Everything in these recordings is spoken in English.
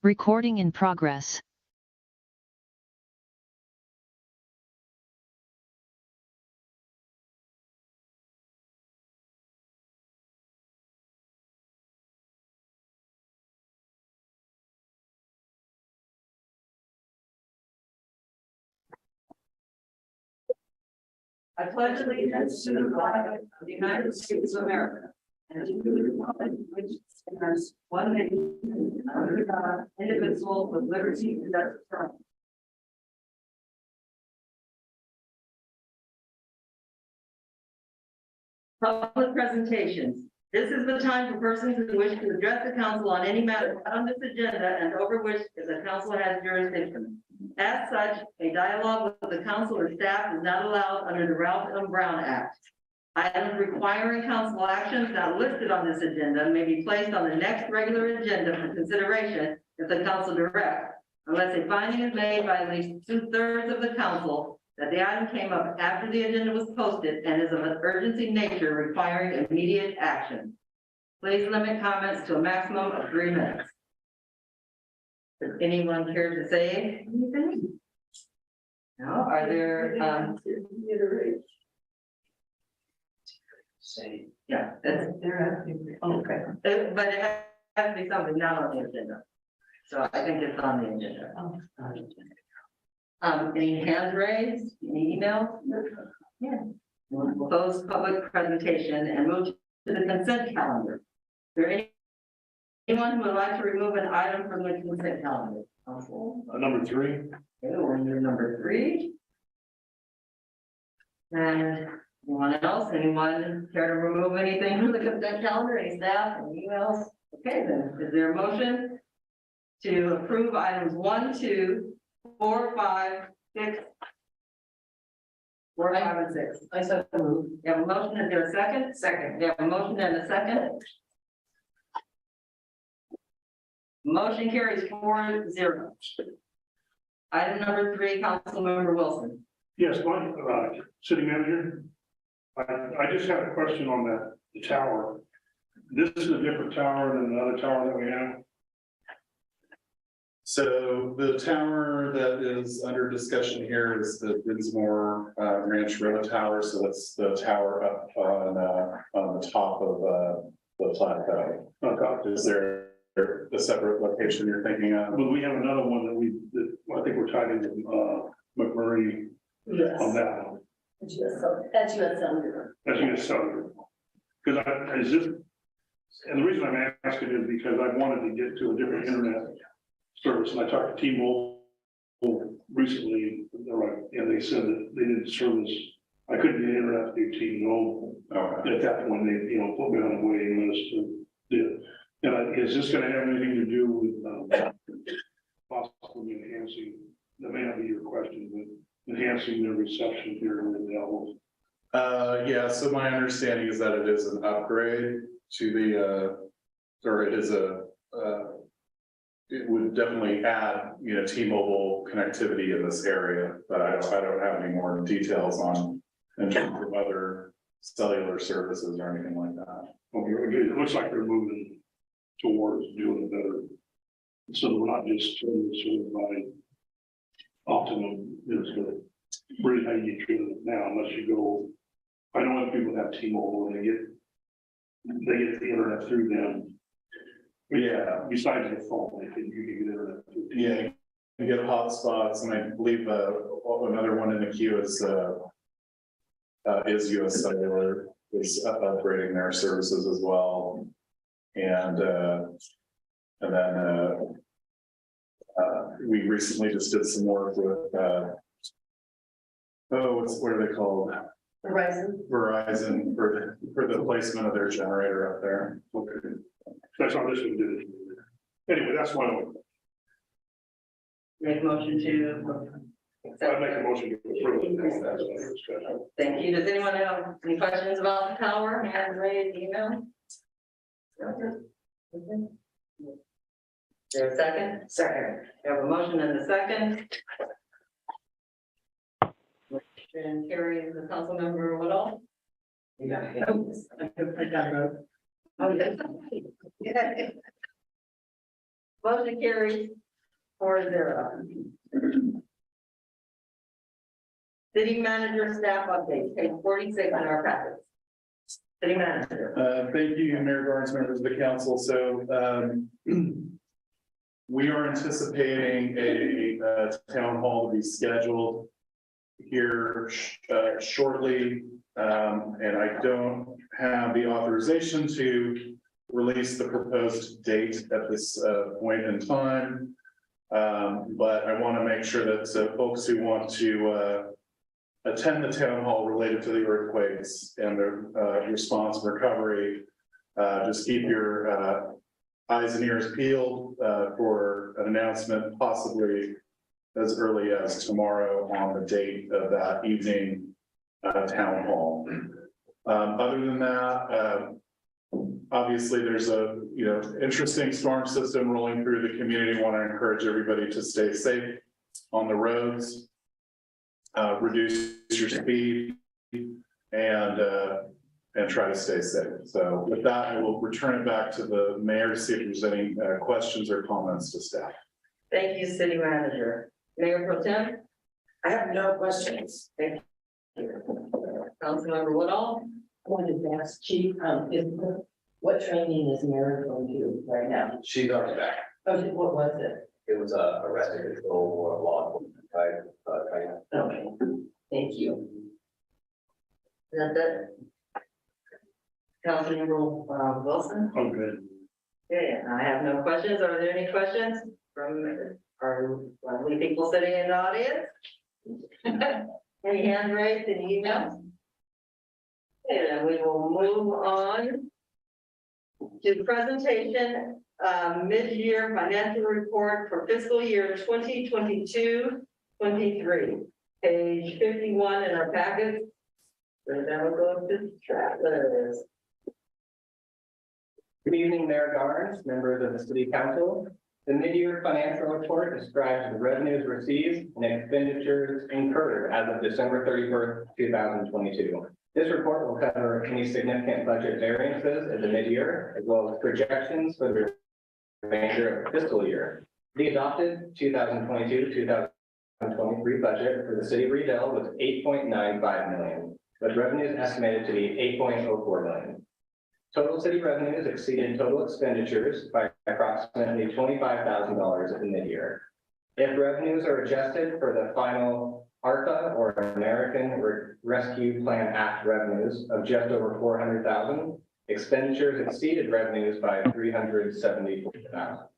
Recording in progress. I pledge allegiance to the flag of the United States of America and to the republic which stands one nation under God, indivisible, with liberty and justice for all. Public presentations. This is the time for persons who wish to address the council on any matter on this agenda and over which the council has jurisdiction. As such, a dialogue with the council or staff is not allowed under the Ralph M. Brown Act. Items requiring council actions not listed on this agenda may be placed on the next regular agenda for consideration if the council directs, unless a finding is made by at least 2/3 of the council that the item came up after the agenda was posted and is of an urgency nature requiring immediate action. Please limit comments to a maximum of 3 minutes. Does anyone care to say anything? No, are there, yeah, that's, okay. But it has to be something not on the agenda. So I think it's on the agenda. Any hands raised, any emails? Yeah. We'll close public presentation and move to the consent calendar. Is there anyone who would like to remove an item from the consent calendar? Number 3. Okay, we're under number 3. And anyone else? Anyone care to remove anything from the consent calendar? Any staff, any emails? Okay, then is there a motion to approve items 1, 2, 4, 5, 6, 4, 5, and 6? I said move. You have a motion, is there a second? Second. You have a motion and a second. Motion carries 4-0. Item number 3, Councilmember Wilson. Yes, my city manager. I just had a question on the tower. This is a different tower than the other tower that we have. So the tower that is under discussion here is the Dinsmore Ranch Road Tower. So that's the tower up on the top of the plateau. Okay. Is there a separate location you're thinking of? But we have another one that I think we're tied into McMurray. Yes. On that one. That's US Cellular. That's US Cellular. Because is this, and the reason I'm asking is because I wanted to get to a different internet service, and I talked to T-Mobile recently, and they said that they didn't service. I couldn't get internet through T-Mobile. Okay. At that point, they put me on the waiting list to do. And is this going to have anything to do with possibly enhancing? That may not be your question, but enhancing their reception here in the Dell. Yeah, so my understanding is that it is an upgrade to the, or it is it would definitely add, T-Mobile connectivity in this area, but I don't have any more details on in terms of other cellular services or anything like that. Okay, it looks like they're moving towards doing better. So we're not just served by Optimum, it's good. Really how you get through it now, unless you go. I know other people have T-Mobile and they get the internet through them. But yeah, besides your phone, you can get internet through. Yeah, you get hotspots, and I believe another one in the queue is US Cellular is upgrading their services as well, and then we recently just did some work with what are they called? Verizon for the placement of their generator up there. Okay, that's how this one did it. Anyway, that's why Make motion to I make a motion to approve. Thank you. Does anyone have any questions about the tower? Hand raised, email? Is there a second? Second. We have a motion and a second. Motion carries the council member Woodall. Yeah. Motion carries 4-0. City manager staff update, page 46 in our packets. City manager. Thank you, Mayor Barnes, members of the council. So, we are anticipating a town hall to be scheduled here shortly. And I don't have the authorization to release the proposed date at this point in time. But I want to make sure that folks who want to attend the town hall related to the earthquakes and the response and recovery, just keep your eyes and ears peeled for an announcement possibly as early as tomorrow on the date of that evening town hall. Other than that, obviously there's a interesting storm system rolling through the community. Want to encourage everybody to stay safe on the roads, reduce your speed, and try to stay safe. So with that, I will return it back to the mayor to see if there's any questions or comments to staff. Thank you, city manager. Mayor Pro Tem? I have no questions. Thank you. Councilmember Woodall? I wanted to ask Chief, what training is Mary going to do right now? She's already back. Oh, what was it? It was a arrested control or law enforcement type training. Okay, thank you. Is that it? Councilmember Wilson? I'm good. Yeah, I have no questions. Are there any questions from our lovely people sitting in the audience? Any hands raised, any emails? Okay, then we will move on to the presentation, mid-year financial report for fiscal year 2022-23, page 51 in our packet. So then we'll go to Travelers. Good evening, Mayor Garnes, members of the City Council. The mid-year financial report describes the revenues received and expenditures incurred as of December 31st, 2022. This report will cover any significant budget variances at the mid-year, as well as projections for the remainder of the fiscal year. The adopted 2022-2023 budget for the City of Rio Dell was $8.95 million, with revenues estimated to be $8.04 million. Total city revenues exceeded total expenditures by approximately $25,000 at the mid-year. If revenues are adjusted for the final ARPA or American Rescue Plan Act revenues of just over $400,000, expenditures exceeded revenues by $374,000.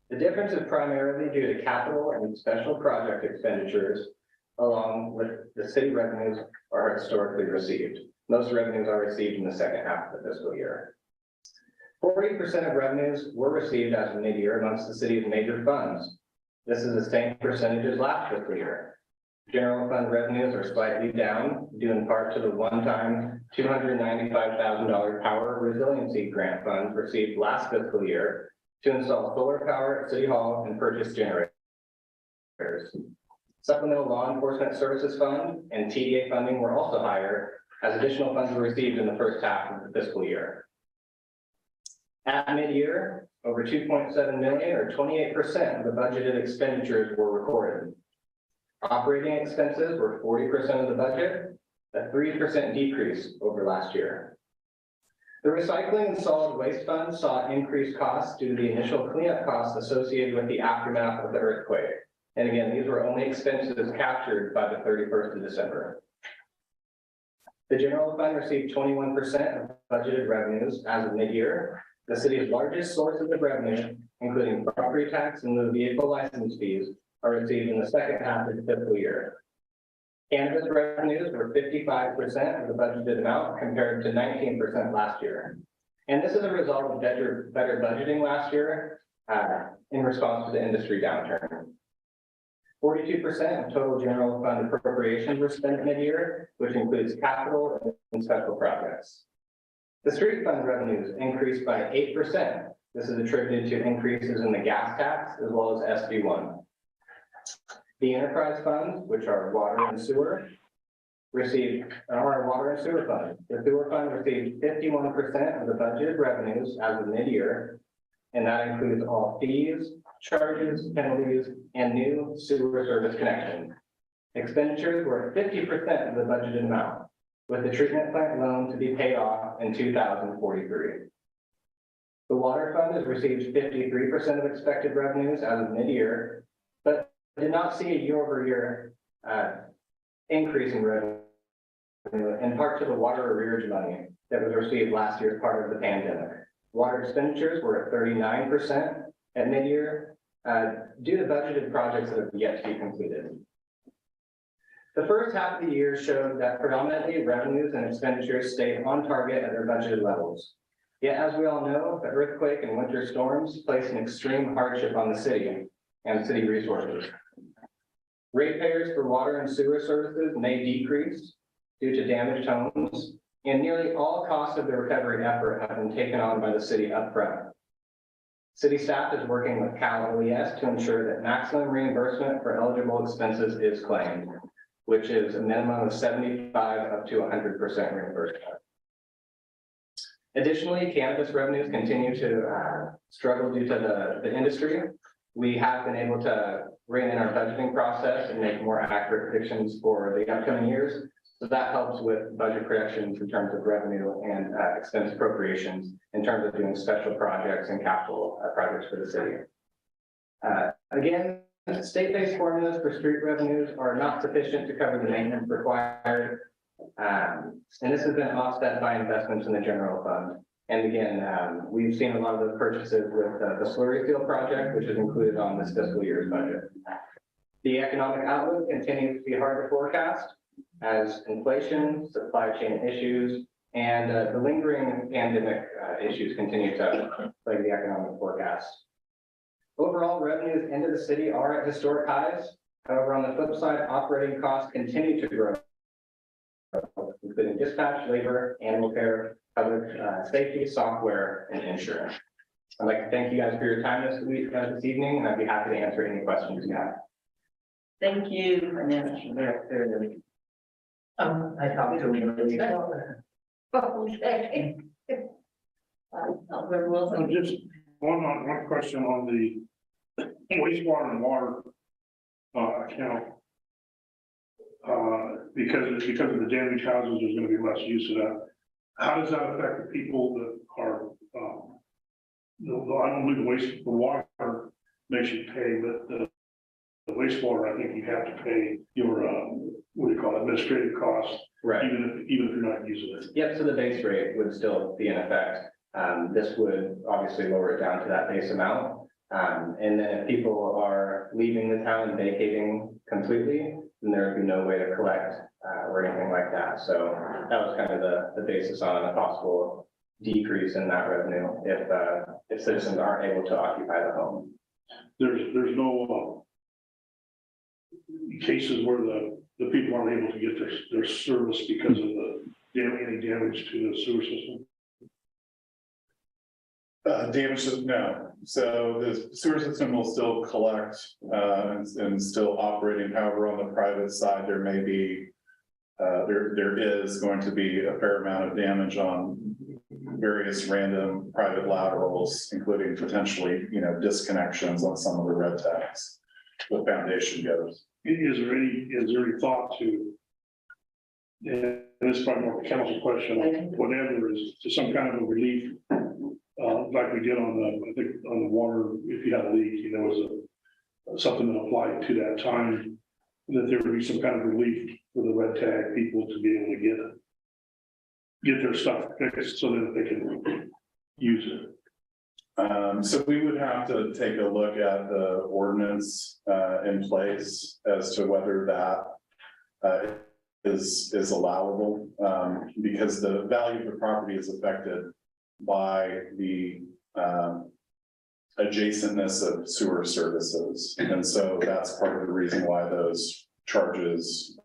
The difference is primarily due to capital and special project expenditures, along with the city revenues are historically received. Most revenues are received in the second half of the fiscal year. 40% of revenues were received as of mid-year amongst the city's major funds. This is the same percentage as last fiscal year. General fund revenues are slightly down, due in part to the one-time $295,000 power resiliency grant fund received last fiscal year to install solar power at City Hall and purchase generators. Supplemental Law Enforcement Services Fund and TDA funding were also higher, as additional funds were received in the first half of the fiscal year. At mid-year, over $2.7 million or 28% of the budgeted expenditures were recorded. Operating expenses were 40% of the budget, a 3% decrease over last year. The recycling and solid waste fund saw increased costs due to the initial cleanup costs associated with the aftermath of the earthquake. And again, these were only expenses captured by the 31st of December. The general fund received 21% of budgeted revenues as of mid-year. The city's largest sources of revenue, including property tax and the vehicle license fees, are received in the second half of the fiscal year. Cannabis revenues were 55% of the budgeted amount compared to 19% last year. And this is a result of better budgeting last year in response to the industry downturn. 42% of total general fund appropriations were spent mid-year, which includes capital and special projects. The street fund revenues increased by 8%. This is attributed to increases in the gas tax as well as SB1. The enterprise funds, which are water and sewer, our water and sewer fund. The sewer fund received 51% of the budgeted revenues as of mid-year. and that includes all fees, charges, penalties, and new sewer service connections. Expenditures were 50% of the budgeted amount, with the treatment plant loan to be paid off in 2043. The water fund has received 53% of expected revenues as of mid-year, but did not see a year-over-year increase in revenue, in part to the water arrearage money that was received last year as part of the pandemic. Water expenditures were at 39% at mid-year due to budgeted projects that have yet to be completed. The first half of the year showed that predominantly revenues and expenditures stayed on target at their budgeted levels. Yet, as we all know, the earthquake and winter storms placed an extreme hardship on the city and city resources. Ratepayers for water and sewer services may decrease due to damaged homes, and nearly all costs of the recovery effort have been taken on by the city upfront. City staff is working with Cal OES to ensure that maximum reimbursement for eligible expenses is claimed, which is a minimum of 75 up to 100% reimbursement. Additionally, cannabis revenues continue to struggle due to the industry. We have been able to rein in our budgeting process and make more accurate predictions for the upcoming years. So that helps with budget projections in terms of revenue and expense appropriations in terms of doing special projects and capital projects for the city. Again, state-based formulas for street revenues are not sufficient to cover the maintenance required. And this has been offset by investments in the general fund. And again, we've seen a lot of those purchases with the slurry field project, which is included on this fiscal year's budget. The economic outlook continues to be hard to forecast as inflation, supply chain issues, and the lingering pandemic issues continue to plague the economic forecast. Overall, revenues into the city are at historic highs. However, on the flip side, operating costs continue to grow, including dispatch, labor, animal care, public safety, software, and insurance. I'd like to thank you guys for your time this evening, and I'd be happy to answer any questions you have. Thank you, Financial Director. I talked to him. Okay. Councilmember Wilson. Just one question on the wastewater and water account. Because of the damaged houses, there's gonna be less use of that. How does that affect the people that are, I don't believe the water makes you pay, but the wastewater, I think you have to pay your, what do you call it, administrative costs, Right. even if you're not using it. Yep, so the base rate would still be in effect. This would obviously lower it down to that base amount. And then if people are leaving the town and vacating completely, then there would be no way to collect or anything like that. So that was kind of the basis on a possible decrease in that revenue if citizens aren't able to occupy the home. There's no cases where the people aren't able to get their service because of any damage to the sewer system. No. So the sewer system will still collect and still operating. However, on the private side, there may be there is going to be a fair amount of damage on various random private laterals, including potentially, disconnections on some of the red tags. The foundation goes. Is there any thought to, and this is probably more of a council question, whatever is to some kind of a relief, like we did I think on the water, if you had a leak, there was something that applied to that time, that there would be some kind of relief for the red tag people to be able to get their stuff fixed so that they can use it. So we would have to take a look at the ordinance in place as to whether that is allowable, because the value of the property is affected by the adjacentness of sewer services. And so that's part of the reason why those charges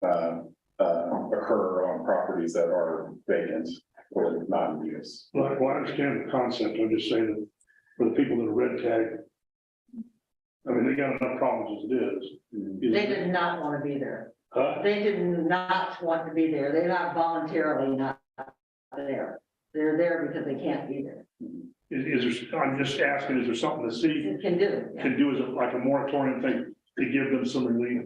occur on properties that are vacant or not in use. Well, I understand the concept. I'm just saying that for the people that are red tagged, I mean, they got enough problems as it is. They did not want to be there. Huh? They did not want to be there. They're not voluntarily not there. They're there because they can't be there. Is there, I'm just asking, is there something the city It can do. Yeah. can do as like a moratorium thing to give them some relief?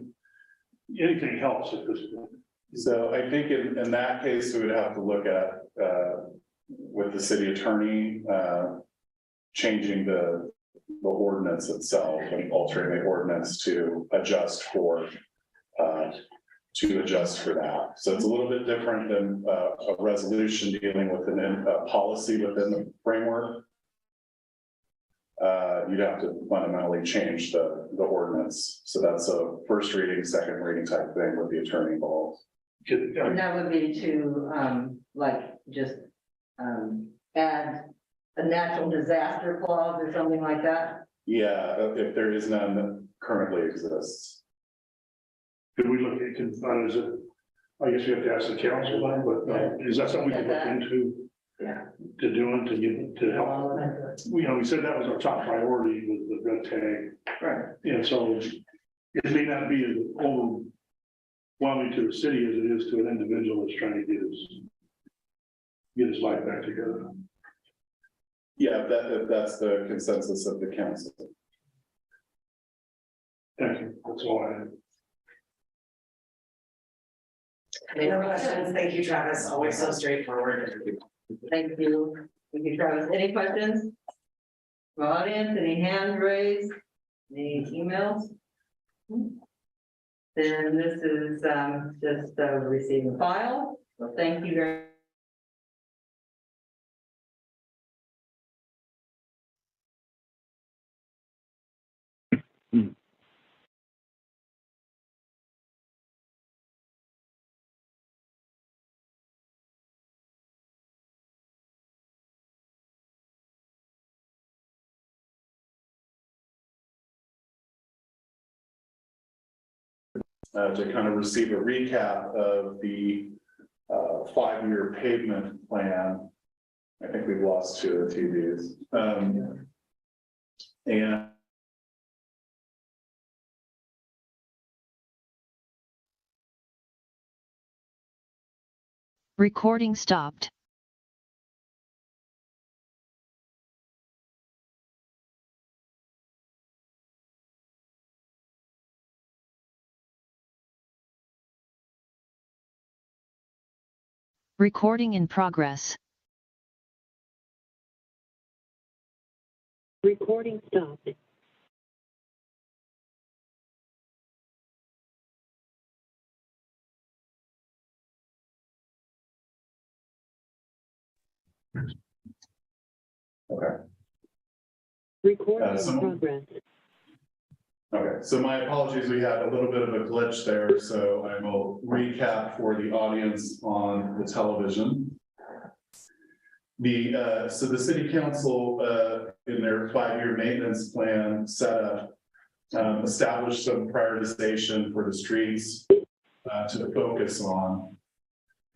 Anything helps at this point. So I think in that case, we would have to look at, with the city attorney, changing the ordinance itself and altering the ordinance to adjust for that. So it's a little bit different than a resolution dealing with a policy within the framework. You'd have to fundamentally change the ordinance. So that's a first reading, second reading type thing with the attorney involved. And that would be to, like, just, add a natural disaster clause or something like that. Yeah, if there is none that currently exists. Could we look at, is it, I guess you have to ask the council, then, but is that something we could look into? Yeah. To doing, to help? We said that was our top priority with the red tag. Right. And so it may not be as overwhelming to the city as it is to an individual that's trying to get his life back together. Yeah, if that's the consensus of the council. Thank you. That's all I have. Any other questions? Thank you, Travis. Always so straightforward. Thank you. Thank you, Travis. Any questions? From the audience, any hands raised? Any emails? Then this is just receiving file. So thank you very To kind of receive a recap of the 5-year pavement plan. I think we've lost 2 of the TVs. And Recording stopped. Recording in progress. Recording stopped. okay. Recording so- in progress. Okay, so my apologies, we had a little bit of a glitch there, so I will recap for the audience on the television. So the city council, in their 5-year maintenance plan established some prioritization for the streets to focus on.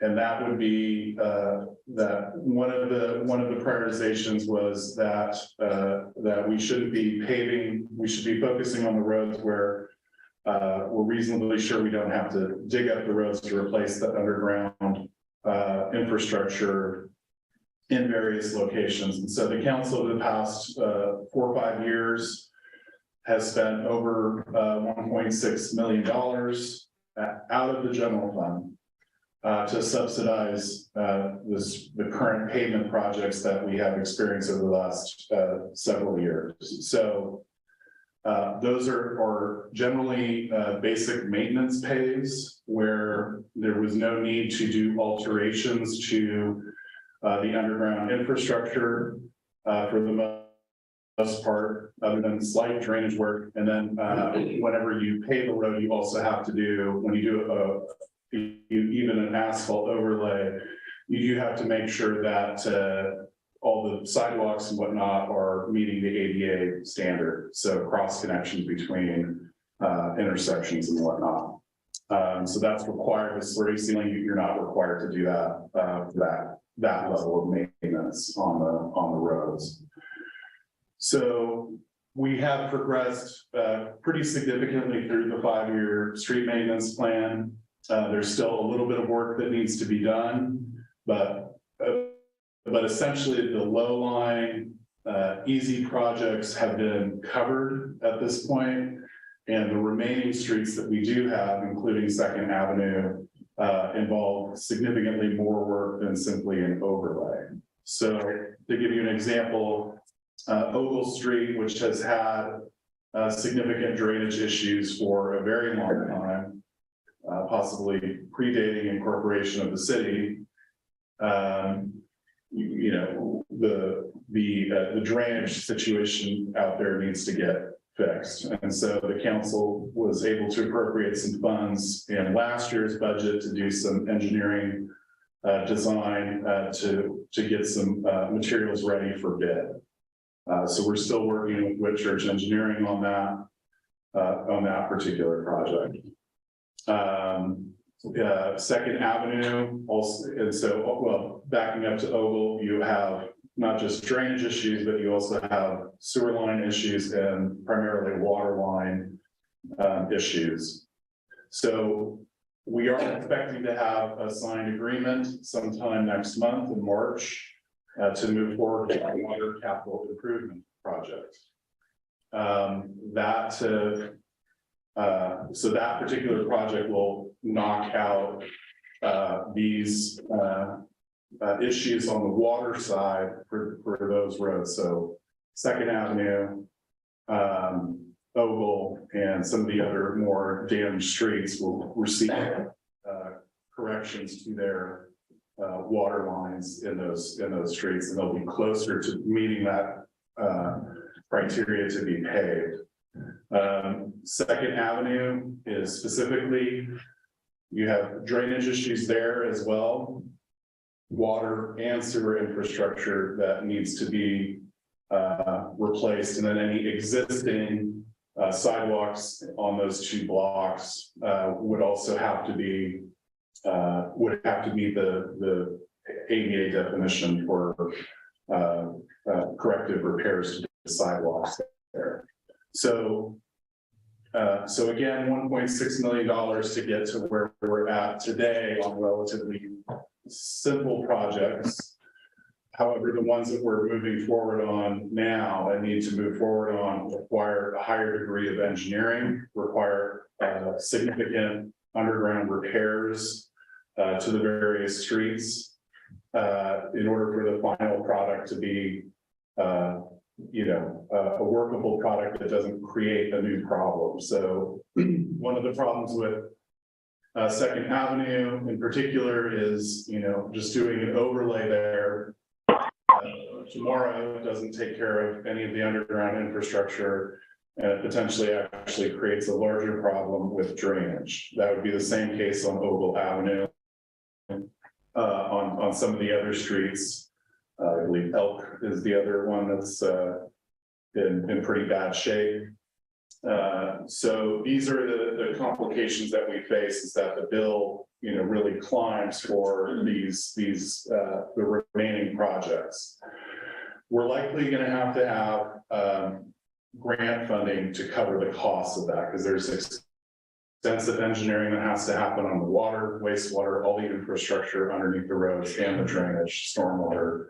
And that would be that one of the prioritizations was that we shouldn't be paving, we should be focusing on the roads where we're reasonably sure we don't have to dig up the roads to replace the underground infrastructure in various locations. And so the council over the past 4 or 5 years has spent over $1.6 million out of the general fund to subsidize the current pavement projects that we have experienced over the last several years. So those are generally basic maintenance pays where there was no need to do alterations to the underground infrastructure for the most part, other than slight drainage work. And then whenever you pave a road, you also have to do, when you do even an asphalt overlay, you do have to make sure that all the sidewalks and whatnot are meeting the ADA standard. So cross connections between intersections and whatnot. So that's required with slurry sealing. You're not required to do that for that level of maintenance on the roads. So we have progressed pretty significantly through the 5-year street maintenance plan. There's still a little bit of work that needs to be done, but essentially the low lying easy projects have been covered at this point, and the remaining streets that we do have, including Second Avenue, involve significantly more work than simply an overlay. So to give you an example, Ogle Street, which has had significant drainage issues for a very long time, possibly predating incorporation of the city. You know, the drainage situation out there needs to get fixed. And so the council was able to appropriate some funds in last year's budget to do some engineering design to get some materials ready for bid. So we're still working with Whitchurch Engineering on that particular project. Second Avenue also, and so, well, backing up to Ogle, you have not just drainage issues, but you also have sewer line issues and primarily water line issues. So we are expecting to have a signed agreement sometime next month in March to move forward with our water capital improvement project. So that particular project will knock out these issues on the water side for those roads. So Second Avenue, Ogle, and some of the other more damaged streets will receive corrections to their water lines in those streets, and they'll be closer to meeting that criteria to be paved. Second Avenue is specifically, you have drainage issues there as well, water and sewer infrastructure that needs to be replaced, and then any existing sidewalks on those two blocks would also have to be would have to meet the ADA definition for corrective repairs to the sidewalks there. So again, $1.6 million to get to where we're at today on relatively simple projects. However, the ones that we're moving forward on now and need to move forward on require a higher degree of engineering, require significant underground repairs to the various streets in order for the final product to be a workable product that doesn't create a new problem. So one of the problems with Second Avenue in particular is, just doing an overlay there tomorrow doesn't take care of any of the underground infrastructure, and it potentially actually creates a larger problem with drainage. That would be the same case on Ogle Avenue. On some of the other streets, I believe Elk is the other one that's in pretty bad shape. So these are the complications that we face, is that the bill, really climbs for the remaining projects. We're likely going to have grant funding to cover the costs of that, because there's extensive engineering that has to happen on the water, wastewater, all the infrastructure underneath the roads, and the drainage, stormwater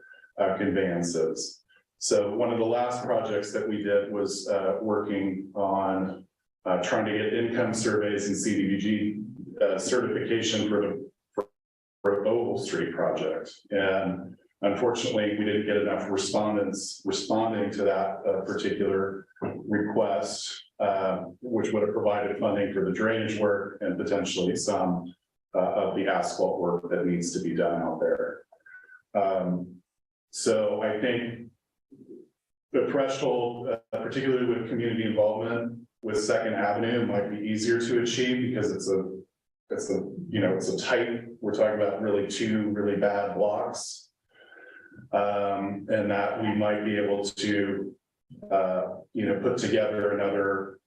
conveyances. So one of the last projects that we did was working on trying to get income surveys and CDBG certification for the Ogle Street project. And unfortunately, we didn't get enough respondents responding to that particular request, which would have provided funding for the drainage work and potentially some of the asphalt work that needs to be done out there. So I think the threshold, particularly with community involvement with Second Avenue, might be easier to achieve because it's a tight, we're talking about really two really bad blocks. And that we might be able to, put together another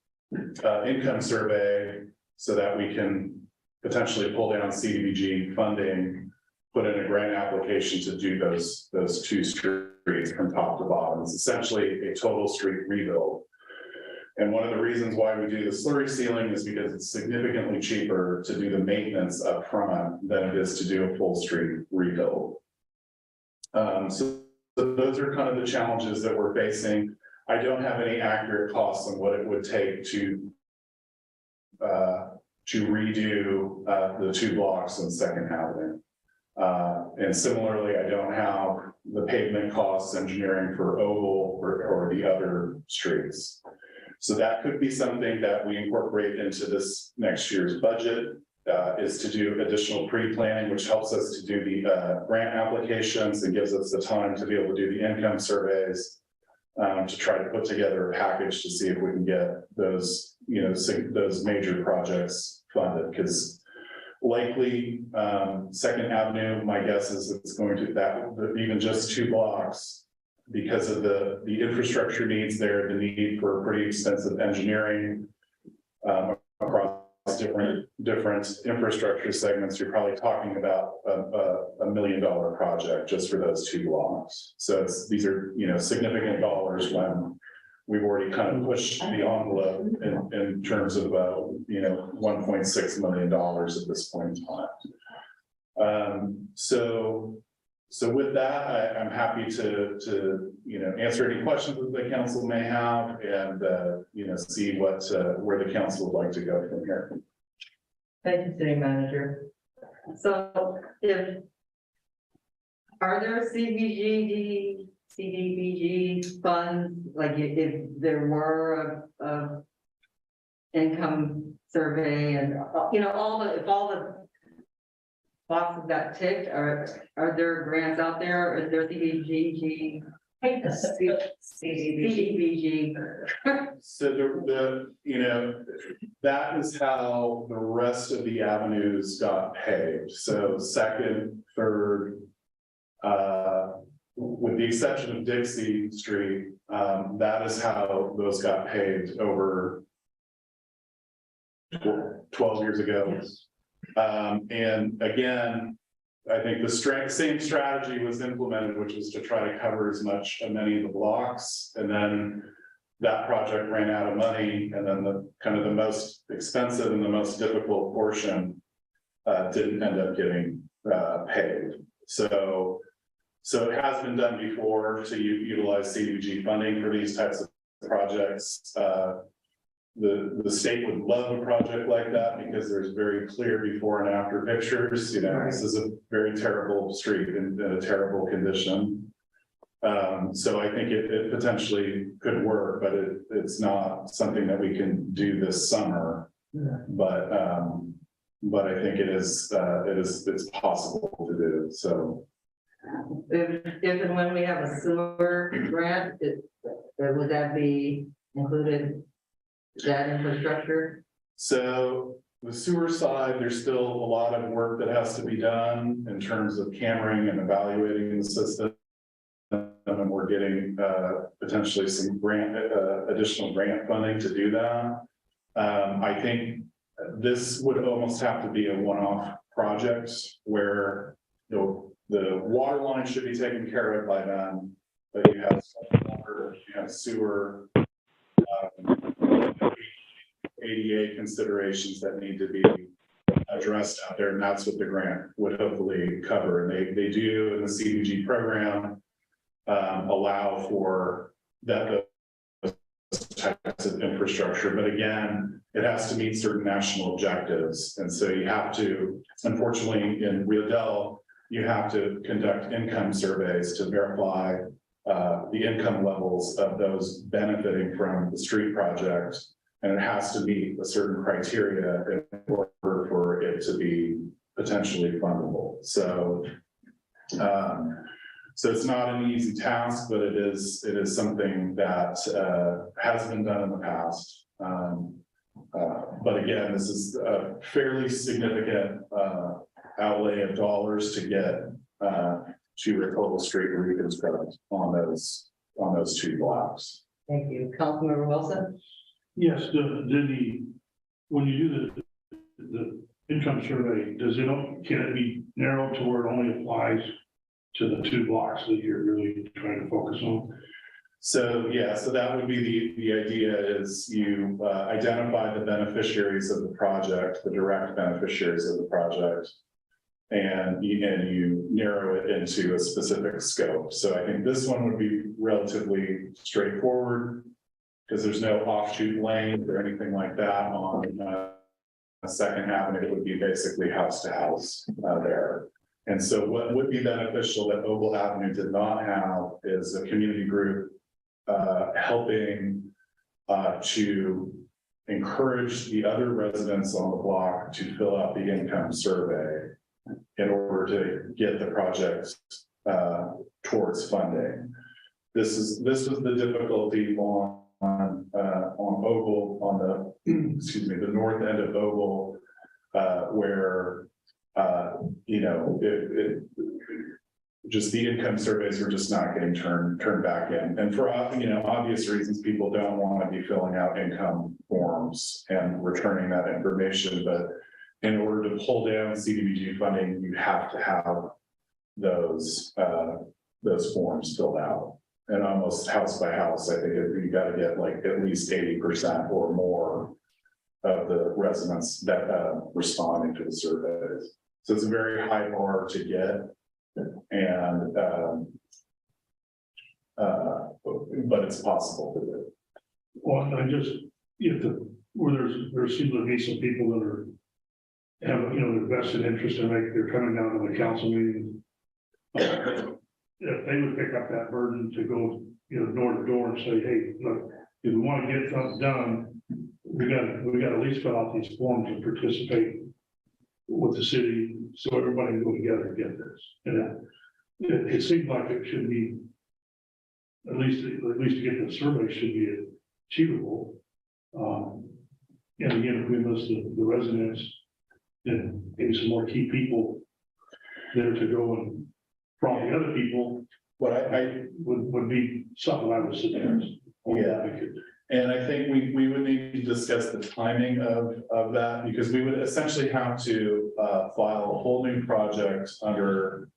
income survey so that we can potentially pull down CDBG funding, put in a grant application to do those two streets from top to bottom. It's essentially a total street rebuild. And one of the reasons why we do the slurry sealing is because it's significantly cheaper to do the maintenance up front than it is to do a full street rebuild. So those are kind of the challenges that we're facing. I don't have any accurate costs on what it would take to redo the 2 blocks on Second Avenue. And similarly, I don't have the pavement costs engineering for Oval or the other streets. So that could be something that we incorporate into this next year's budget, is to do additional pre-planning, which helps us to do the grant applications and gives us the time to be able to do the income surveys, to try to put together a package to see if we can get those, those major projects funded. Because likely, Second Avenue, my guess is it's going to even just 2 blocks, because of the infrastructure needs there, the need for pretty extensive engineering across different infrastructure segments. You're probably talking about a $1 million project just for those 2 blocks. So these are significant dollars when we've already kind of pushed the envelope in terms of about $1.6 million at this point in time. So with that, I'm happy to answer any questions that the council may have, and see where the council would like to go from here. Thank you, city manager. So are there CDBG funds, like if there were a income survey and, if all the boxes got ticked, are there grants out there, or is there CDBG? CDBG. So that is how the rest of the avenues got paved. So Second, Third, with the exception of Dixie Street, that is how those got paved over 12 years ago. And again, I think the same strategy was implemented, which was to try to cover as many of the blocks. And then that project ran out of money. And then the kind of the most expensive and the most difficult portion didn't end up getting paid. So it has been done before to utilize CDBG funding for these types of projects. The state would love a project like that because there's very clear before and after pictures. This is a very terrible street in a terrible condition. So I think it potentially could work, but it's not something that we can do this summer. Yeah. But I think it's possible to do. So If and when we have a sewer grant, would that be included? That infrastructure? So the sewer side, there's still a lot of work that has to be done in terms of cammering and evaluating the system. And we're getting potentially some additional grant funding to do that. I think this would almost have to be a one-off project where the water line should be taken care of by then, but you have water, you have sewer, ADA considerations that need to be addressed out there, and that's what the grant would hopefully cover. And they do in the CDBG program allow for that types of infrastructure, but again, it has to meet certain national objectives, and so you have to, unfortunately, in Rio Dell, you have to conduct income surveys to verify the income levels of those benefiting from the street project. And it has to meet a certain criteria in order for it to be potentially fundable. So it's not an easy task, but it is something that has been done in the past. But again, this is a fairly significant outlay of dollars to get to a total street reconstruct on those 2 blocks. Thank you. Councilmember Wilson? Yes, when you do the income survey, can it be narrowed to where it only applies to the 2 blocks that you're really trying to focus on? So that would be the idea is you identify the beneficiaries of the project, the direct beneficiaries of the project. and you narrow it into a specific scope. So I think this one would be relatively straightforward because there's no offshoot lanes or anything like that on Second Avenue. It would be basically house to house there. And so what would be beneficial that Oval Avenue did not have is a community group helping to encourage the other residents on the block to fill out the income survey in order to get the project towards funding. This was the difficulty on Oval, on the excuse me, the north end of Oval, where just the income surveys were just not getting turned back in. And for obvious reasons, people don't want to be filling out income forms and returning that information. But in order to pull down CDBG funding, you have to have those forms filled out. And almost house by house, I think you got to get like at least 80% or more of the residents that responding to the surveys. So it's a very high bar to get. And but it's possible to do. Well, I just, where there seems to be some people that have, their vested interest in they're coming down to the council meeting. If they would pick up that burden to go, door to door and say, hey, look, if we want to get something done, we got to at least fill out these forms and participate with the city, so everybody can go together and get this. And it seems like it should be, at least to get the survey should be achievable. And again, if we list the residents, then maybe some more key people there to go and from the other people, what I would be something I would suggest. Yeah. And I think we would need to discuss the timing of that, because we would essentially have to file a whole new project under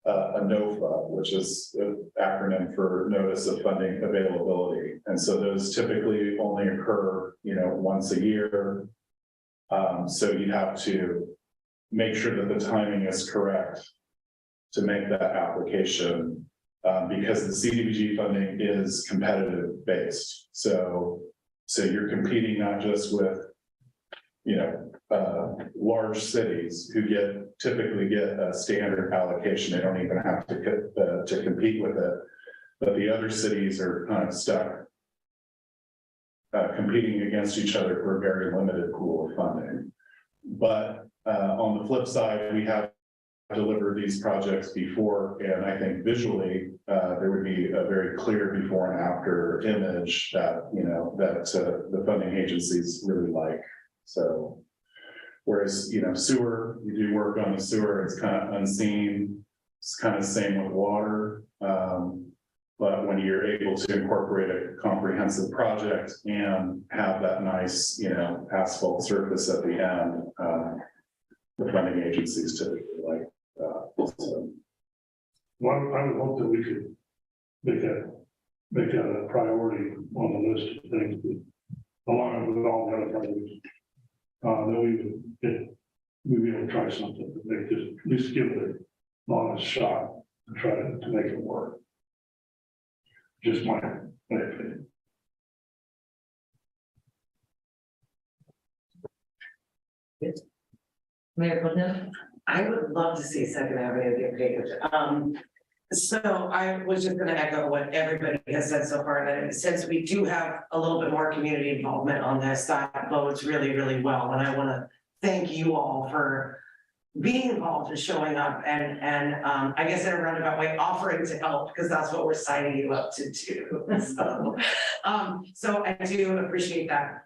a NOFA, which is an acronym for Notice of Funding Availability. And so those typically only occur, once a year. So you'd have to make sure that the timing is correct to make that application. Because the CDBG funding is competitive based. So you're competing not just with, large cities who typically get a standard allocation. They don't even have to compete with it. But the other cities are kind of stuck competing against each other for a very limited pool of funding. But on the flip side, we have delivered these projects before, and I think visually there would be a very clear before and after image that the funding agencies really like. So whereas sewer, you do work on the sewer, it's kind of unseen. It's kind of the same with water, but when you're able to incorporate a comprehensive project and have that nice asphalt surface at the end, the funding agencies typically like. Well, I would hope that we could make that a priority on the list of things, along with all the other priorities. That we'd be able to try something to make this, at least give it an honest shot and try to make it work. Just my opinion. Mayor Pro Tem? I would love to see Second Avenue get paved. So I was just gonna echo what everybody has said so far, that since we do have a little bit more community involvement on this, that bodes really, really well. And I wanna thank you all for being involved and showing up and I guess in a roundabout way, offering to help, because that's what we're signing you up to do. So I do appreciate that.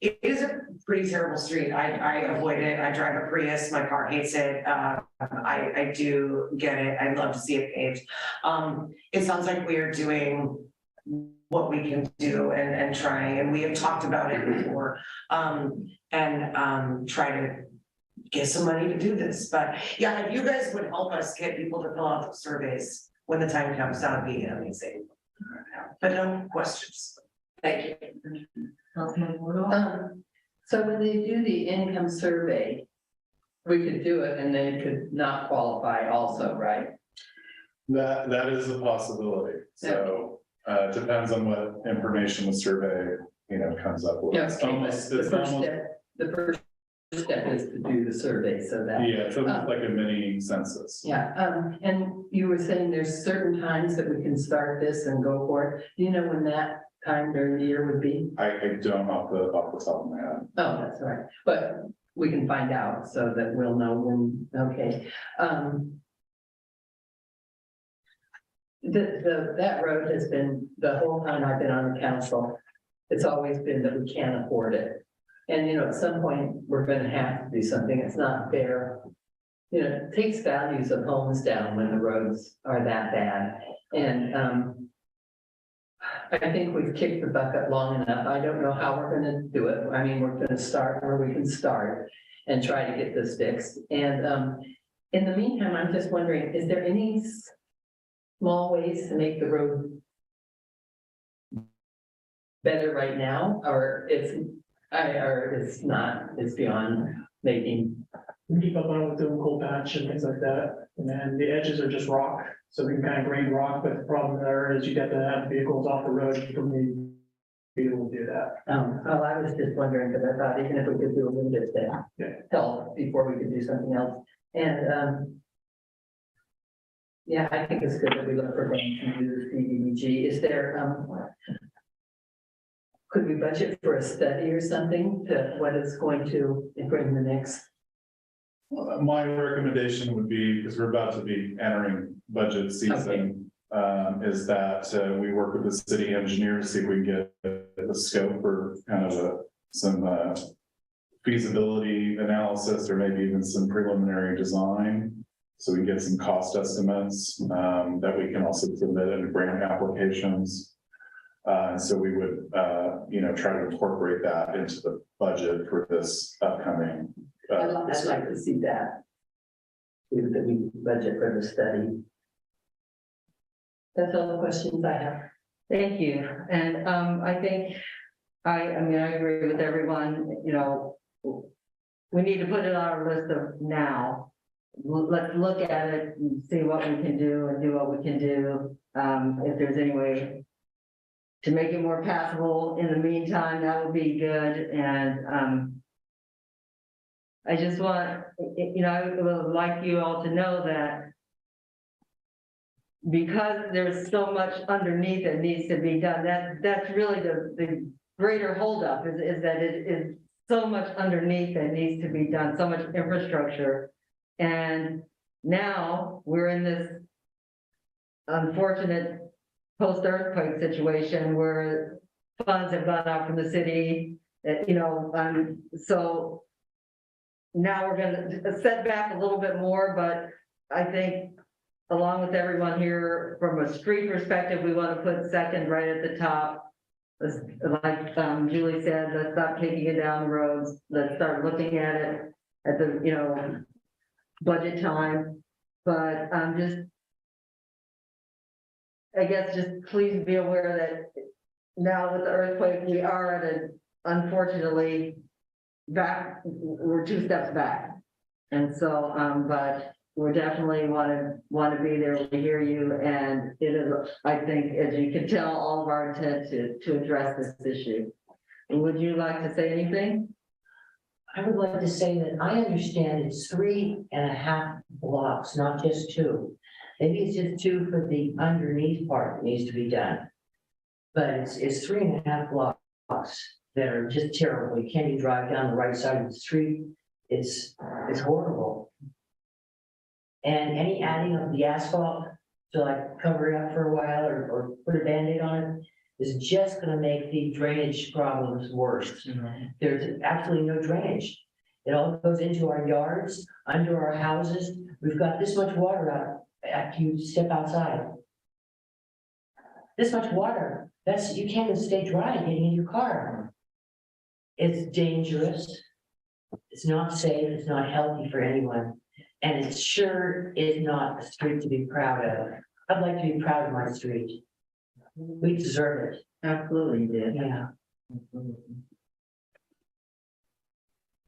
It is a pretty terrible street. I avoid it. I drive a Prius. My car hates it. I do get it. I'd love to see it paved. It sounds like we are doing what we can do and trying, and we have talked about it before. Try to get some money to do this. But yeah, if you guys would help us get people to fill out the surveys when the time comes, that would be amazing. But no questions. Thank you. So when they do the income survey, we could do it and then it could not qualify also, right? That is a possibility, so, it depends on what information the survey, comes up with. Yeah, It's okay, but almost, the it's first almost, step, the first step is to do the survey, so that. yeah, it's almost like a mini census. Yeah, and you were saying there's certain times that we can start this and go for it. Do you know when that time during the year would be? I don't off the top of my head. Oh, that's all right, but we can find out so that we'll know when, okay. That road has been, the whole time I've been on the council, it's always been that we can't afford it. And, at some point, we're gonna have to do something, it's not fair. It takes values of homes down when the roads are that bad. And, I think we've kicked the bucket long enough, I don't know how we're gonna do it, I mean, we're gonna start where we can start and try to get this fixed. And, in the meantime, I'm just wondering, is there any small ways to make the road better right now, or it's not, it's beyond making. Keep up on it with doing coal patch and things like that, and then the edges are just rock, so we can kind of grade rock, but the problem there is you have to have vehicles off the road for me to be able to do that. Well, I was just wondering, because I thought even if we could do a little bit to Yeah. help before we could do something else, and, yeah, I think it's good that we look for things to do the CDBG. Is there, could we budget for a study or something to what it's going to bring the next? My recommendation would be, because we're about to be entering budget season, is that we work with the city engineer to see if we can get the scope or kind of some feasibility analysis, or maybe even some preliminary design. So we can get some cost estimates that we can also submit in grant applications. So we would, try to incorporate that into the budget for this upcoming. I'd like to see that. That we budget for the study. That's all the questions I have. Thank you, and I think, I mean, I agree with everyone, we need to put it on our list of now. Let's look at it and see what we can do and do what we can do. If there's any way to make it more passable in the meantime, that would be good, and I just want, I would like you all to know that because there's so much underneath that needs to be done, that's really the greater holdup is that it is so much underneath that needs to be done, so much infrastructure. And now we're in this unfortunate post-earthquake situation where funds have gone out from the city, so now we're gonna set back a little bit more, but I think along with everyone here, from a street perspective, we want to put second right at the top. Like Julie said, let's stop taking it down the roads. Let's start looking at it at the, budget time. But I guess just please be aware that now with the earthquake, we are at a, unfortunately, we're 2 steps back. And so, but we're definitely want to be there to hear you. And it is, I think, as you can tell, all of our intent to address this issue. Would you like to say anything? I would like to say that I understand it's 3.5 blocks, not just 2. Maybe it's just 2 for the underneath part that needs to be done. But it's 3.5 blocks that are just terrible. You can't even drive down the right side of the street. It's horrible. And any adding of the asphalt to like cover it up for a while or put a Band-Aid on it is just gonna make the drainage problems worse. There's absolutely no drainage. It all goes into our yards, under our houses. We've got this much water out after you step outside. This much water, you can't even stay dry getting in your car. It's dangerous. It's not safe, it's not healthy for anyone. And it sure is not a street to be proud of. I'd like to be proud of my street. We deserve it. Absolutely did. Yeah.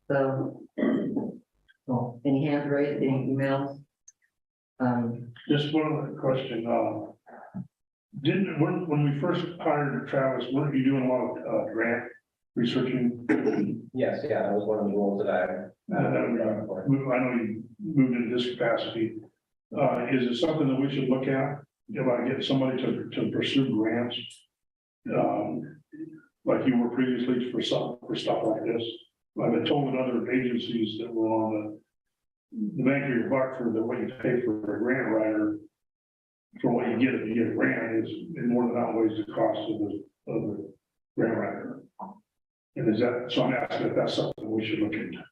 So, Well, any hands raised, any emails? Just one other question, when we first hired Travis, weren't you doing a lot of, grant researching? Yes, yeah, that was one of the roles that I. I know you moved into this capacity. Is it something that we should look at, about getting somebody to pursue grants? Like you were previously for stuff like this. I've been told that other agencies that were on the bank of your buck for what you pay for a grant writer, for what you get if you get a grant, is more than outweighs the cost of the grant writer. And is that, so I'm asking if that's something we should look into.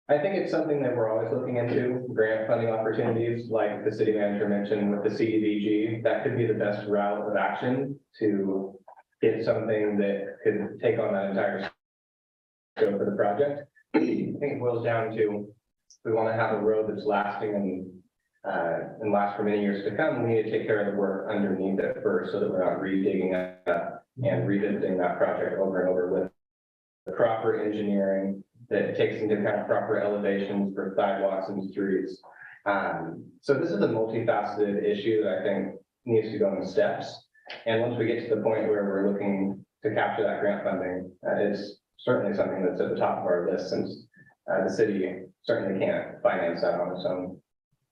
I think it's something that we're always looking into, grant funding opportunities, like the city manager mentioned with the CDBG. That could be the best route of action to get something that could take on that entire scope for the project. I think it boils down to, we want to have a road that's lasting and last for many years to come. We need to take care of the work underneath it first, so that we're not redigging up and revisiting that project over and over with the proper engineering that takes into account proper elevations for sidewalks and streets. So this is a multifaceted issue that I think needs to go in steps. And once we get to the point where we're looking to capture that grant funding, it's certainly something that's at the top of our list, since the city certainly can't finance that on its own.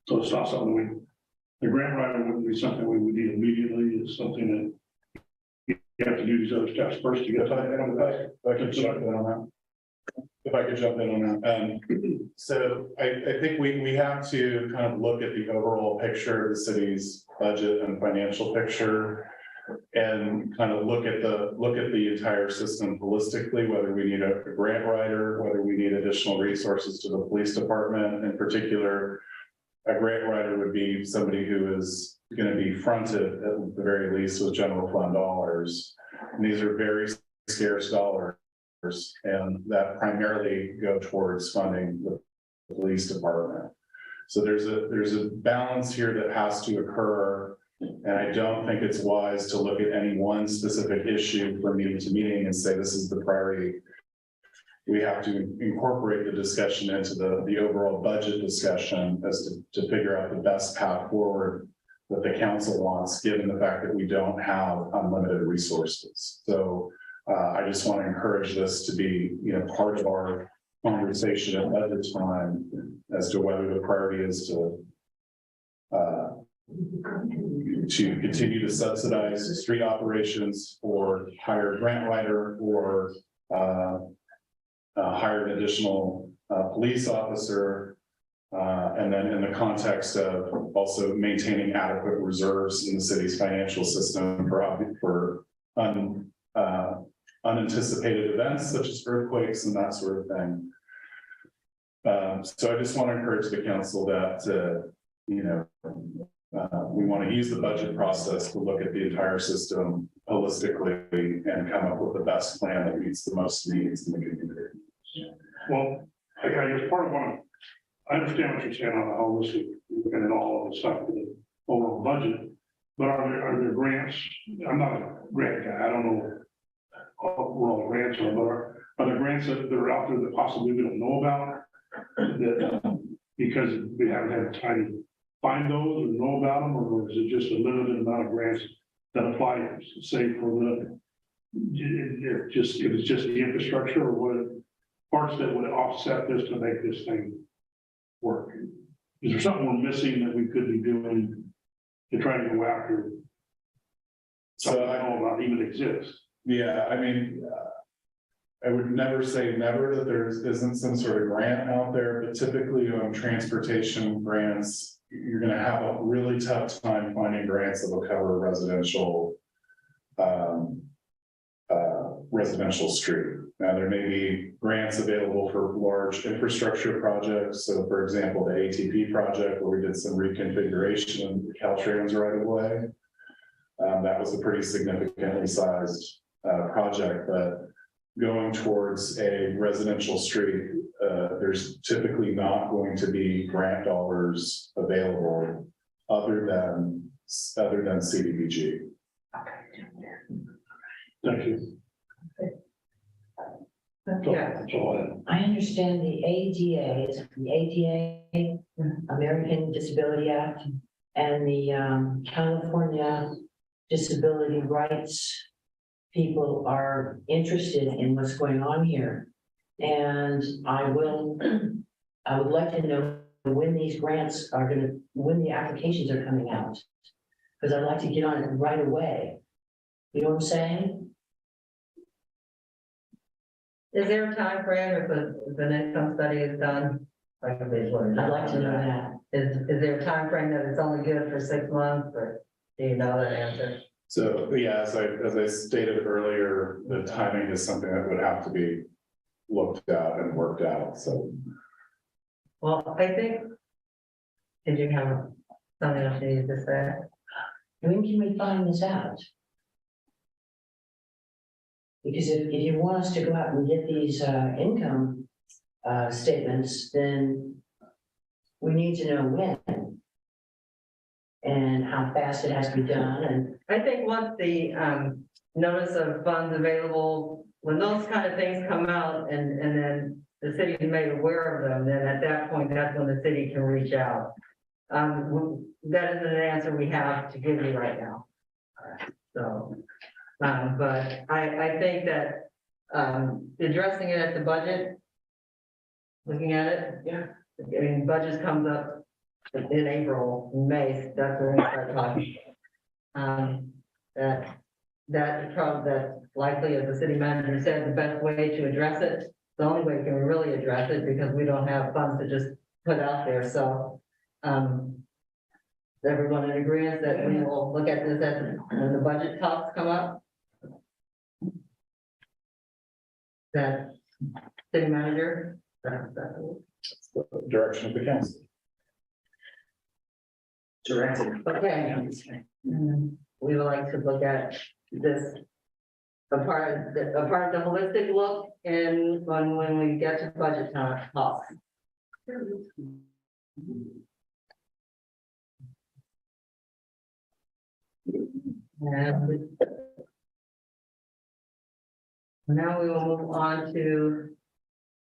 So it's not something the grant writer wouldn't be something we would need immediately. It's something that you have to do these other steps first to get. If I could jump in on that. So I think we have to kind of look at the overall picture of the city's budget and financial picture, and kind of look at the entire system holistically, whether we need a grant writer, whether we need additional resources to the police department. In particular, a grant writer would be somebody who is going to be fronted at the very least with general fund dollars. And these are very scarce dollars, and that primarily go towards funding the police department. So there's a balance here that has to occur. And I don't think it's wise to look at any one specific issue from meeting to meeting and say, this is the priority. We have to incorporate the discussion into the overall budget discussion as to figure out the best path forward that the council wants, given the fact that we don't have unlimited resources. So I just want to encourage this to be, part of our conversation at budget time as to whether the priority is to continue to subsidize street operations, or hire a grant writer, or hire an additional police officer, and then in the context of also maintaining adequate reserves in the city's financial system for unanticipated events such as earthquakes and that sort of thing. So I just want to encourage the council that we want to use the budget process to look at the entire system holistically and come up with the best plan that meets the most needs in the community. Well, I guess part of what I understand what you're saying on the holistic, looking at all of the stuff, the overall budget, but are there grants? I'm not a grant guy. I don't know where all the grants are, but are there grants that are out there that possibly we don't know about, that because we haven't had time to find those or know about them, or is it just a limited amount of grants that apply, say, for if it's just the infrastructure, or what parts that would offset this to make this thing work? Is there something we're missing that we could be doing to try to go after something I don't know about even exists? Yeah, I mean, I would never say never that there isn't some sort of grant out there, but typically on transportation grants, you're going to have a really tough time finding grants that will cover residential street. Now, there may be grants available for large infrastructure projects. So, for example, the ATP project, where we did some reconfiguration of the Caltrans right of way. That was a pretty significantly sized project, but going towards a residential street, there's typically not going to be grant dollars available other than CDBG. Thank you. That's all I understand the ADA, is it the ADA, American Disability Act, and the California Disability Rights people are interested in what's going on here. And I would like to know when these grants are when the applications are coming out. Because I'd like to get on it right away. You know what I'm saying? Is there a time frame if an income study is done? Like a visual. I'd like to know that. Is there a time frame that it's only good for 6 months, or do you know that answer? So, yeah, as I stated earlier, the timing is something that would have to be looked at and worked out, so. Well, I think, did you have something else you need to say? When can we find this out? Because if you want us to go out and get these income statements, then we need to know when and how fast it has to be done. And I think once the notice of funds available, when those kind of things come out and then the city is made aware of them, then at that point, that's when the city can reach out. That isn't an answer we have to give you right now. So, but I think that addressing it at the budget, looking at it, yeah. I mean, budget comes up in April, May, that's when we start talking. That's likely, as the city manager said, the best way to address it. The only way we can really address it, because we don't have funds to just put out there, so. Is everyone in agreement that we will look at this when the budget talks come up? That city manager? Direction of the council. Okay. We would like to look at this, a part of the holistic look, and when we get to budget time talk. And now we will move on to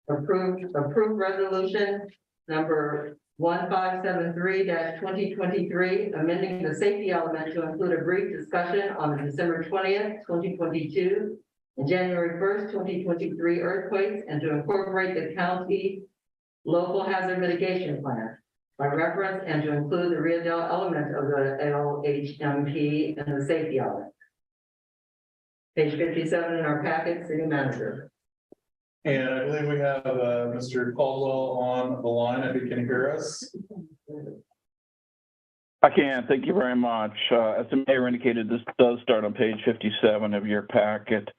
approved resolution number 1573-2023, amending the safety element to include a brief discussion on the December 20th, 2022, and January 1st, 2023 earthquakes, and to incorporate the county local hazard mitigation plan by reference, and to include the Rio Dell element of the LHMP and the safety element. Page 57 in our packet, city manager. And I believe we have Mr. Caldwell on the line, if he can hear us. I can, thank you very much. As the mayor indicated, this does start on page 57 of your packet.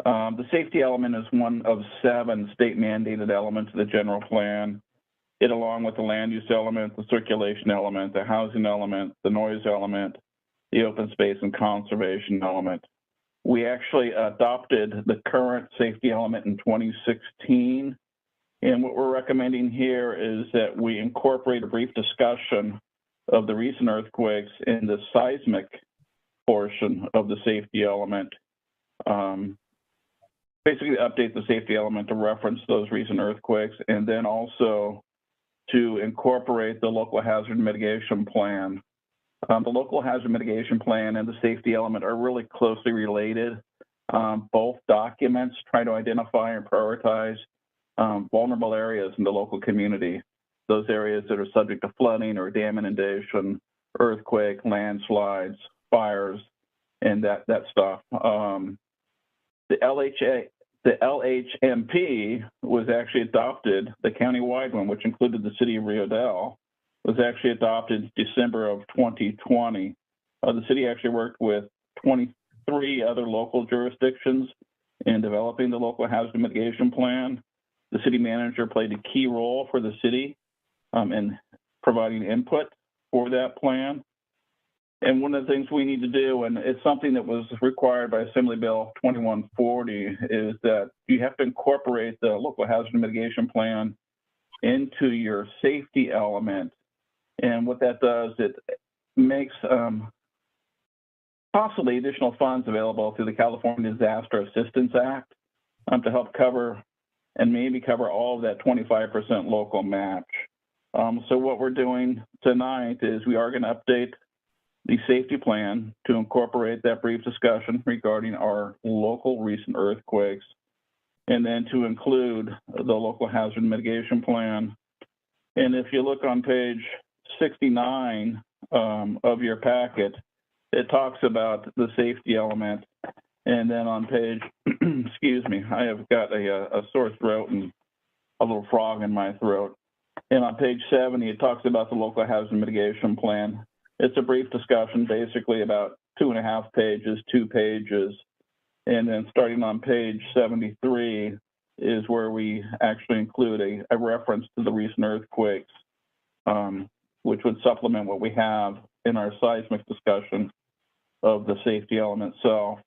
The safety element is one of 7 state mandated elements of the general plan. It, along with the land use element, the circulation element, the housing element, the noise element, the open space and conservation element. We actually adopted the current safety element in 2016. And what we're recommending here is that we incorporate a brief discussion of the recent earthquakes in the seismic portion of the safety element. Basically update the safety element to reference those recent earthquakes, and then also to incorporate the local hazard mitigation plan. The local hazard mitigation plan and the safety element are really closely related. Both documents try to identify and prioritize vulnerable areas in the local community. Those areas that are subject to flooding or dam inundation, earthquake, landslides, fires, and that stuff. The LHMP was actually adopted, the countywide one, which included the city of Rio Dell, was actually adopted December of 2020. The city actually worked with 23 other local jurisdictions in developing the local hazard mitigation plan. The city manager played a key role for the city in providing input for that plan. And one of the things we need to do, and it's something that was required by Assembly Bill 2140, is that you have to incorporate the local hazard mitigation plan into your safety element. And what that does, it makes possibly additional funds available through the California Disaster Assistance Act to help cover and maybe cover all of that 25% local match. So what we're doing tonight is we are going to update the safety plan to incorporate that brief discussion regarding our local recent earthquakes, and then to include the local hazard mitigation plan. And if you look on page 69 of your packet, it talks about the safety element. And then on page, excuse me, I have got a sore throat and a little frog in my throat. And on page 70, it talks about the local hazard mitigation plan. It's a brief discussion, basically about 2.5 pages, 2 pages. And then starting on page 73 is where we actually include a reference to the recent earthquakes, which would supplement what we have in our seismic discussion of the safety element. So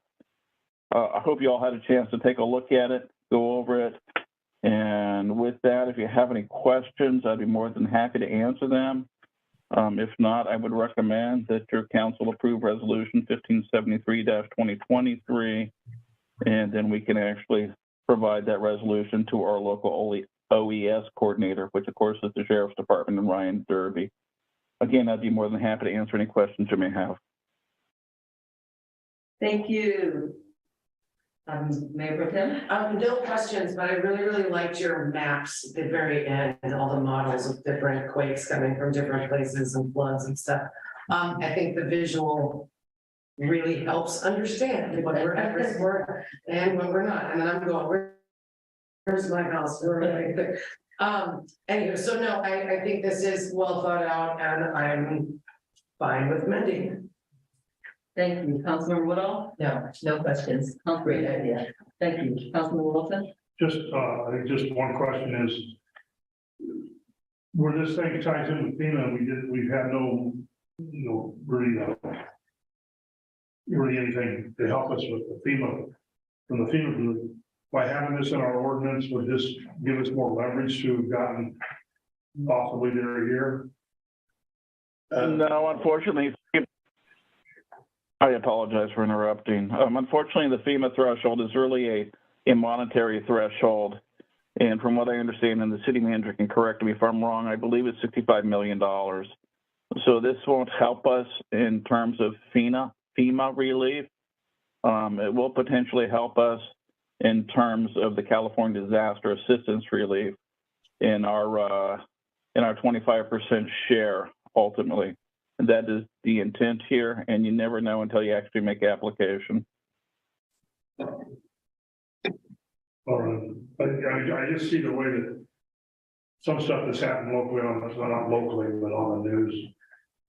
I hope you all had a chance to take a look at it, go over it. And with that, if you have any questions, I'd be more than happy to answer them. If not, I would recommend that your council approve resolution 1573-2023, and then we can actually provide that resolution to our local OES coordinator, which of course is the Sheriff's Department and Ryan Derby. Again, I'd be more than happy to answer any questions you may have. Thank you. Mayor Pro Tem? No questions, but I really liked your maps at the very end and all the models of different quakes coming from different places and floods and stuff. I think the visual really helps understand when we're at risk and when we're not. And then I'm going, where's my house? Where am I? Anyway, so no, I think this is well thought out and I'm fine with mending. Thank you. Councilmember Woodall? No questions. Great idea. Thank you. Councilmember Wilson? Just, I think just one question is, where this thing ties in with FEMA, we've had no, really anything to help us with the FEMA, from the FEMA group. By having this in our ordinance, would this give us more leverage to have gotten possibly there here? No, unfortunately, I apologize for interrupting. Unfortunately, the FEMA threshold is really a monetary threshold. And from what I understand, and the city manager can correct me if I'm wrong, I believe it's $65 million. So this won't help us in terms of FEMA relief. It will potentially help us in terms of the California Disaster Assistance Relief in our 25% share ultimately. And that is the intent here, and you never know until you actually make application. All right. I just see the way that some stuff that's happened locally not locally, but on the news.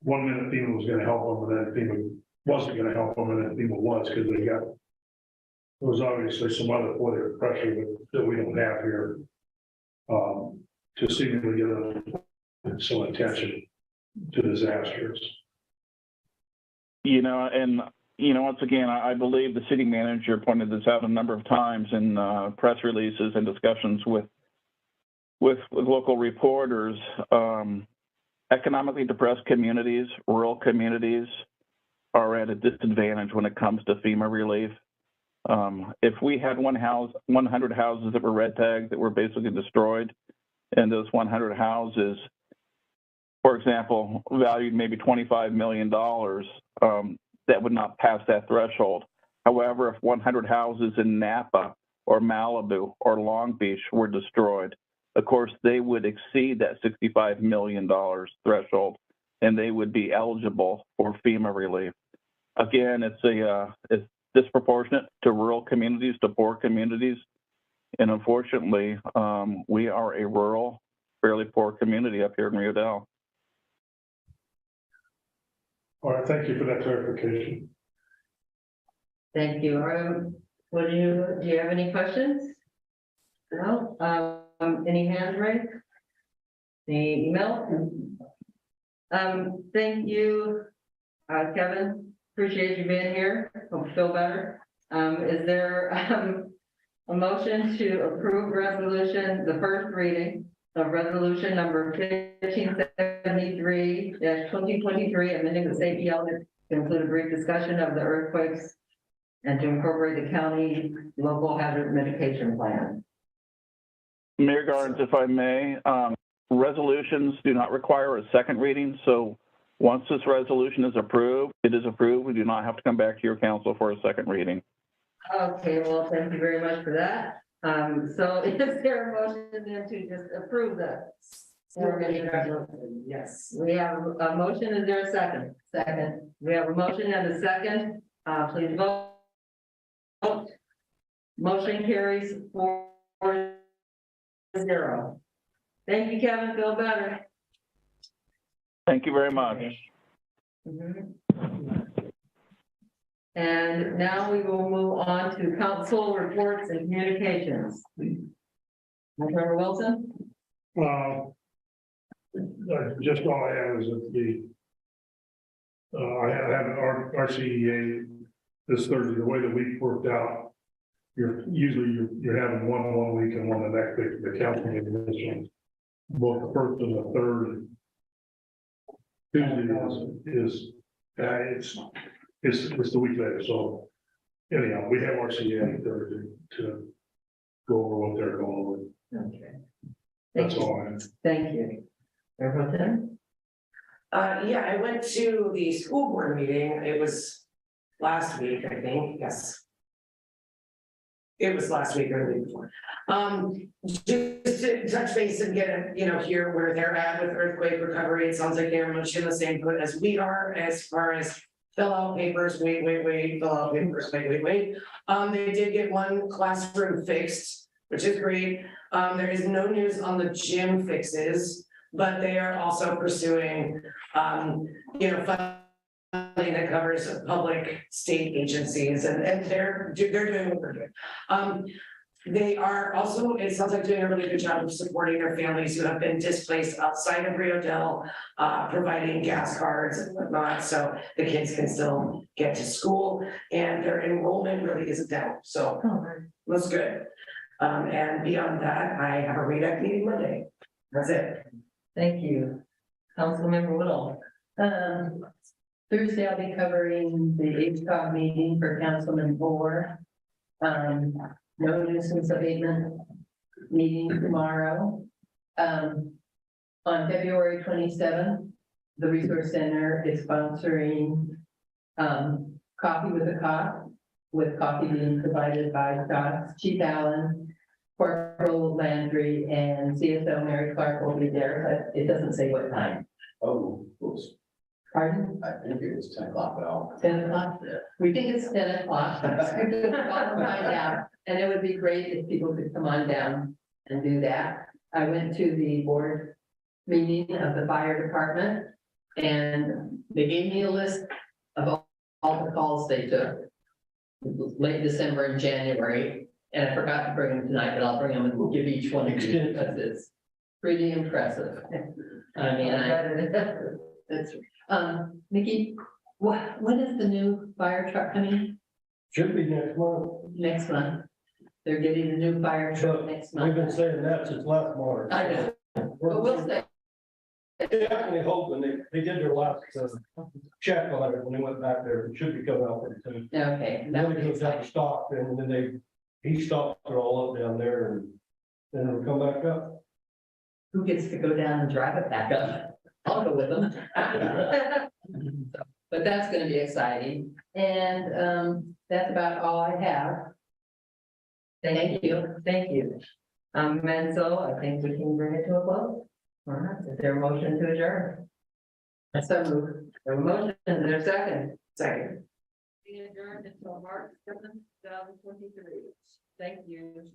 1 minute FEMA was going to help them, and then FEMA wasn't going to help them, and then FEMA was, because there was obviously some other political pressure that we don't have here to seemingly get some attention to disasters. Once again, I believe the city manager pointed this out a number of times in press releases and discussions with local reporters. Economically depressed communities, rural communities are at a disadvantage when it comes to FEMA relief. If we had 100 houses that were red tagged that were basically destroyed, and those 100 houses, for example, valued maybe $25 million, that would not pass that threshold. However, if 100 houses in Napa or Malibu or Long Beach were destroyed, of course, they would exceed that $65 million threshold, and they would be eligible for FEMA relief. Again, it's disproportionate to rural communities, to poor communities, and unfortunately, we are a rural, fairly poor community up here in Rio Dell. All right, thank you for that clarification. Thank you. Do you have any questions? No? Any hands raised? Any email? Thank you, Kevin. Appreciate you being here. Hope you feel better. Is there a motion to approve the first reading of resolution number 1573-2023, amending the safety element to include a brief discussion of the earthquakes and to incorporate the county local hazard mitigation plan? Mayor Gardens, if I may, resolutions do not require a second reading, so once this resolution is approved, it is approved. We do not have to come back to your council for a second reading. Okay, well, thank you very much for that. So is there a motion then to just approve that? Yes. We have a motion, is there a second? Second. We have a motion and a second, please vote. Motion carries 4-0. Thank you, Kevin, feel better. Thank you very much. Mhm. And now we will move on to council reports and communications. Member Wilson? Just all I have is that I have an RCEA this Thursday. The way the week worked out, you're having one week and one the next week. The council meeting, both the first and the third Tuesday it's the week later. So anyhow, we have RCEA Thursday to go over what they're going with. Okay. That's all I have. Thank you. Everyone? Yeah, I went to the school board meeting. It was last week, I think, yes. It was last week or the week before. Just to touch base and get, hear where they're at with earthquake recovery. It sounds like they're much in the same boat as we are as far as fill out papers, wait, fill out papers, wait. They did get one classroom fixed, which is great. There is no news on the gym fixes, but they are also pursuing, funding that covers public state agencies and they're doing what they're doing. They are also, it sounds like, doing a really good job of supporting their families who have been displaced outside of Rio Dell, providing gas cards and whatnot, so the kids can still get to school and their enrollment really isn't down, so that's good. And beyond that, I have a REDAC meeting Monday. That's it. Thank you. Councilmember Whittle. Thursday, I'll be covering the HCOG meeting for Councilman Moore. No nuisance abatement meeting tomorrow. On February 27th, the Resource Center is sponsoring Coffee with a Cop, with coffee being provided by Scott's Chief Allen, Corporal Landry, and CSO Mary Clark will be there, but it doesn't say what time. Oh, oops. Pardon? I think it was 10 o'clock, but I'll. 10 o'clock? We think it's 10 o'clock. I'll find out. And it would be great if people could come on down and do that. I went to the board meeting of the fire department and they gave me a list of all the calls they took late December and January. And I forgot to bring them tonight, but I'll bring them and we'll give each one of you because it's pretty impressive. I mean, it's, Nikki, when is the new fire truck coming? Should be next month. Next month. They're getting a new fire truck next month. We've been saying that since last March. I know, but we'll say. Definitely hoping they did their last check on it when they went back there. It should be coming out pretty soon. Okay. And then it goes out to stop and then he stopped it all up down there and then it'll come back up. Who gets to go down and drive it back up? I'll go with them. But that's gonna be exciting. And that's about all I have. Thank you. Thank you. Menzel, I think we can bring it to a close. All right, is there a motion to adjourn? So moved. A motion, is there a second? Second. We adjourned until March 7th, 2023. Thank you.